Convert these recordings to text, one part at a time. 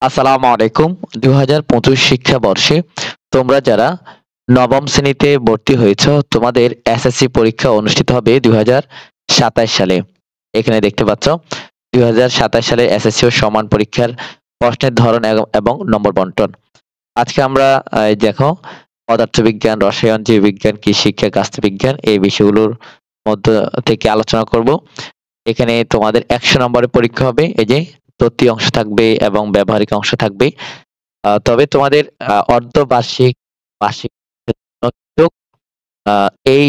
আসসালামু আলাইকুম। ২০২৫ শিক্ষাবর্ষে তোমরা যারা নবম শ্রেণীতে ভর্তি হয়েছ, তোমাদের এসএসসি পরীক্ষা অনুষ্ঠিত হবে ২০২৭ সালে। এখানে দেখতে পাচ্ছ ২০২৭ সালে এসএসসি ও সমান পরীক্ষার প্রশ্নের ধরন এবং নম্বর বন্টন। আজকে আমরা এই দেখো পদার্থবিজ্ঞান, রসায়ন, জীববিজ্ঞান, কৃষিশিক্ষা, গাছবিজ্ঞান এই বিষয়গুলোর মধ্য থেকে আলোচনা করব। এখানে তোমাদের ১০০ নম্বরের পরীক্ষা হবে। এই যে তত্ত্বীয় অংশ থাকবে এবং ব্যবহারিক অংশ থাকবে। তবে তোমাদের অর্ধবার্ষিক, বার্ষিক কিন্তু আ এই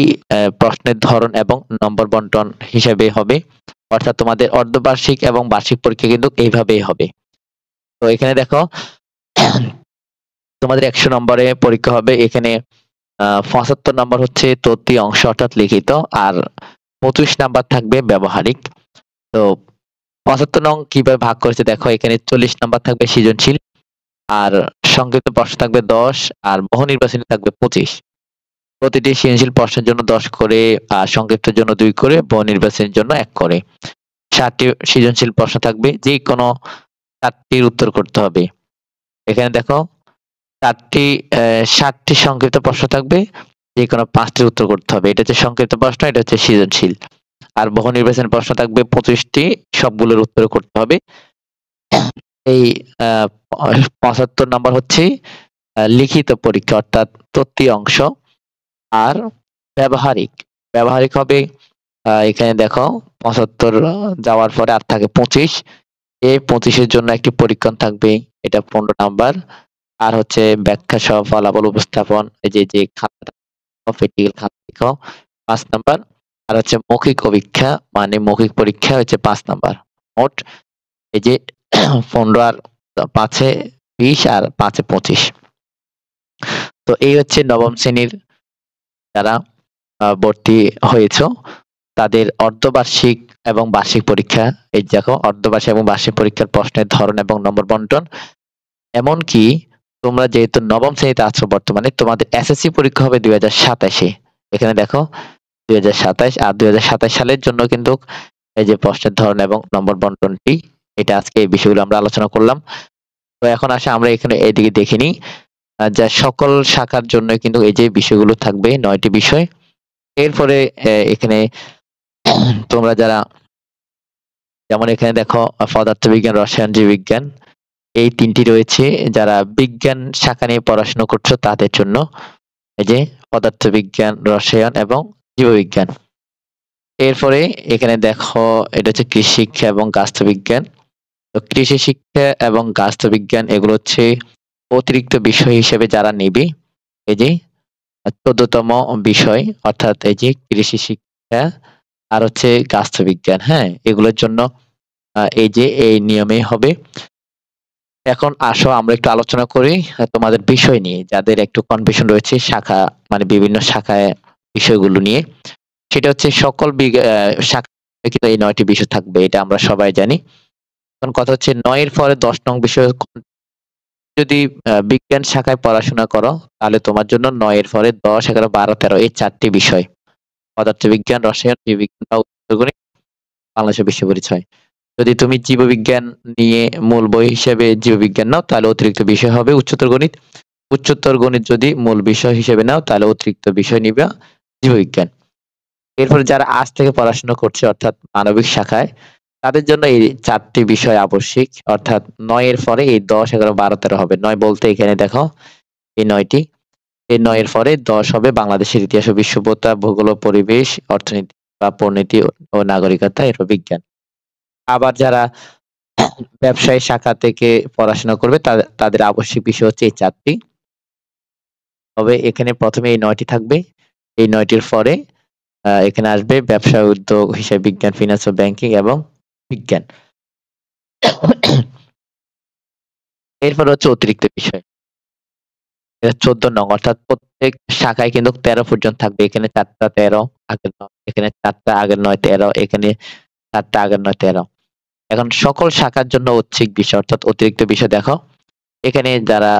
প্রশ্নের ধরন এবং নম্বর বন্টন হিসেবে হবে। অর্থাৎ তোমাদের অর্ধবার্ষিক এবং বার্ষিক পরীক্ষা কিন্তু এইভাবেই হবে। তো এখানে দেখো তোমাদের ১০০ নম্বরে পরীক্ষা হবে। এখানে ৭৫ নাম্বার হচ্ছে তত্ত্বীয় অংশ অর্থাৎ লিখিত, আর ২৫ নাম্বার থাকবে ব্যবহারিক। তো ৭৫ নং কিভাবে ভাগ করেছে দেখো, এখানে ৪০ নাম্বার থাকবে সৃজনশীল, আর সংক্ষিপ্ত প্রশ্ন থাকবে ১০, আর বহু নির্বাচনী থাকবে ২৫। প্রতিটি সৃজনশীল প্রশ্নের জন্য ১০ করে, সংক্ষিপ্তের জন্য ২ করে, বহু নির্বাচনের জন্য ১ করে। ৭টি সৃজনশীল প্রশ্ন থাকবে, যেকোনো ৭টির উত্তর করতে হবে। এখানে দেখো ৭টি সংক্ষিপ্ত প্রশ্ন থাকবে, যেকোনো ৫টির উত্তর করতে হবে। এটা হচ্ছে সংক্ষিপ্ত প্রশ্ন, এটা হচ্ছে সৃজনশীল। আর বহু নির্বাচনী প্রশ্ন থাকবে ২৫টি, সবগুলোর উত্তর করতে হবে। এই আ ৭৫ নাম্বার হচ্ছে লিখিত পরীক্ষা অর্থাৎ তত্ত্বীয় অংশ। আর ব্যবহারিক, ব্যবহারিক হবে এখানে দেখো ৭৫ যাওয়ার পরে আর থাকে ২৫। এই ২৫ এর জন্য একটি পরীক্ষণ থাকবে, এটা ১৫ নাম্বার। আর হচ্ছে ব্যাখ্যা সহ ফলাফল উপস্থাপন, এই যে খাতা প্র্যাকটিক্যাল খাতা দেখো ৫ নাম্বার। আর হচ্ছে মৌখিক অভীক্ষা মানে মৌখিক পরীক্ষা হচ্ছে ৫ নাম্বার। মোট এই যে ১৫ আর ৫ এ ২০ আর ৫ এ ২৫। তো এই হচ্ছে নবম শ্রেণীর যারা ভর্তি হয়েছ, তাদের অর্ধবার্ষিক এবং বার্ষিক পরীক্ষা। এই দেখো অর্ধবার্ষিক এবং বার্ষিক পরীক্ষার প্রশ্নের ধরন এবং নম্বর বন্টন। এমনকি তোমরা যেহেতু নবম শ্রেণীতে আছো বর্তমানে, তোমাদের এসএসসি পরীক্ষা হবে ২০২৭ এ। এখানে দেখো ২০২৭ আর ২০২৭ সালের জন্য কিন্তু এই যে প্রশ্নের ধরন এবং নম্বর বন্টনটি, এটা আজকে এই বিষয়গুলো আমরা আলোচনা করলাম। তো এখন আসে আমরা এখানে এদিকে দেখে নিই। যা সকল শাখার জন্য কিন্তু এই যে বিষয়গুলো থাকবে ৯ টি বিষয়। এরপরে এখানে তোমরা যারা, যেমন এখানে দেখো পদার্থবিজ্ঞান, রসায়ন, জীববিজ্ঞান এই ৩ টি রয়েছে। যারা বিজ্ঞান শাখা নিয়ে পড়াশোনা করছো তাদের জন্য এই যে পদার্থবিজ্ঞান, রসায়ন এবং জীববিজ্ঞান। এরপরে এখানে দেখো এটা হচ্ছে কৃষি শিক্ষা এবং গাছবিজ্ঞান। তো কৃষি শিক্ষা এবং গাছবিজ্ঞান এগুলো হচ্ছে অতিরিক্ত বিষয় হিসেবে যারা নেবে, এই যে ১৪তম বিষয় অর্থাৎ এই যে কৃষি শিক্ষা আর হচ্ছে গাছবিজ্ঞান, হ্যাঁ? এগুলোর জন্য এই যে এই নিয়মে হবে। এখন আসো আমরা একটু আলোচনা করি তোমাদের বিষয় নিয়ে। যাদের একটু কনফিউশন রয়েছে শাখা মানে বিভিন্ন শাখায় বিষয়গুলো নিয়ে। সেটা হচ্ছে সকল শাখায় কিন্তু এই ৯ টি বিষয় থাকবে। এটা আমরা সবাই জানি। এখন কথা হচ্ছে ৯ এর পরে ১০ নং বিষয় যদি বিজ্ঞান শাখায় পড়াশোনা করো, তাহলে তোমার জন্য ৯ এর পরে ১০, ১১, ১২, ১৩ এই ৪ টি বিষয়। পদার্থবিজ্ঞান, রসায়ন, জীববিজ্ঞান বা উচ্চগণিত, বাংলাদেশের বিশ্ব পরিচয়। যদি তুমি জীববিজ্ঞান নিয়ে মূল বই হিসেবে জীববিজ্ঞান নাও, তাহলে অতিরিক্ত বিষয় হবে উচ্চতর গণিত। উচ্চতর গণিত যদি মূল বিষয় হিসেবে নাও, তাহলে অতিরিক্ত বিষয় নিবা জীববিজ্ঞান। এরপরে যারা আজ থেকে পড়াশোনা করছে অর্থাৎ মানবিক শাখায়, তাদের জন্য এই ৪ টি বিষয় আবশ্যিক। অর্থাৎ ৯ এর পরে এই ১০, ১১, ১২, ১৩ হবে। ৯ বলতে এখানে দেখো এই ৯ টি। এই ৯ এর পরে ১০ হবে বাংলাদেশের ইতিহাস ও বিশ্ব সভ্যতা, ভূগোল ও পরিবেশ, অর্থনীতি বা পরিণতি ও নাগরিকতা, এরপর বিজ্ঞান। আবার যারা ব্যবসায়ী শাখা থেকে পড়াশোনা করবে তাদের আবশ্যিক বিষয় হচ্ছে এই ৪ টি। তবে এখানে ১ম এ এই ৯ টি থাকবে। এই ৯ টির পরে এখানে আসবে ব্যবসা উদ্যোগ, হিসাব বিজ্ঞান, ফিন্যান্স ও ব্যাংকিং এবং বিজ্ঞান। এরপর হচ্ছে অতিরিক্ত বিষয়। এটা ১৪ নং অর্থাৎ প্রত্যেক শাখায় কিন্তু ১৩ পর্যন্ত থাকবে। এখানে ৪ টা ১৩, আগের ৯, এখানে ৪ টা আগের ৯ ১৩, এখানে ৪ টা আগের ৯ ১৩। এখন সকল শাখার জন্য ঐচ্ছিক বিষয় অর্থাৎ অতিরিক্ত বিষয় দেখো। এখানে যারা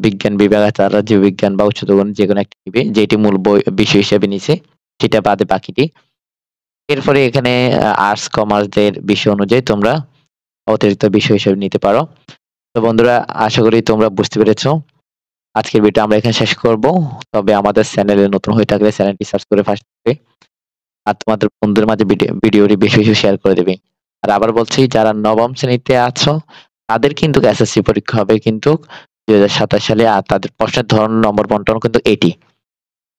বিজ্ঞান বিভাগ আছে তারা জীববিজ্ঞান বা উচ্চতর গণিত যেকোনো একটা নিবে, যেটি মূল বিষয় হিসেবে নিছে, সেটা বাদে বাকিটি। এরপরে এখানে আর্টস কমার্স দের বিষয় অনুযায়ী তোমরা অতিরিক্ত বিষয় হিসেবে নিতে পারো। তো বন্ধুরা, আশা করি তোমরা বুঝতে পেরেছো। আজকের ভিডিও আমরা এখানে শেষ করব। তবে আমাদের চ্যানেলে নতুন হয়ে থাকলে চ্যানেলটি সাবস্ক্রাইব করে পাশে থাকবে। আর তোমাদের বন্ধুদের মাঝে ভিডিওটি বেশি বেশি শেয়ার করে দেবে। আর আবার বলছি, যারা নবম শ্রেণীতে আছো তাদের কিন্তু এসএসসি পরীক্ষা হবে কিন্তু 2027 সালে, আর তাদের প্রশ্নের ধরন নম্বর বন্টন কিন্তু এটি।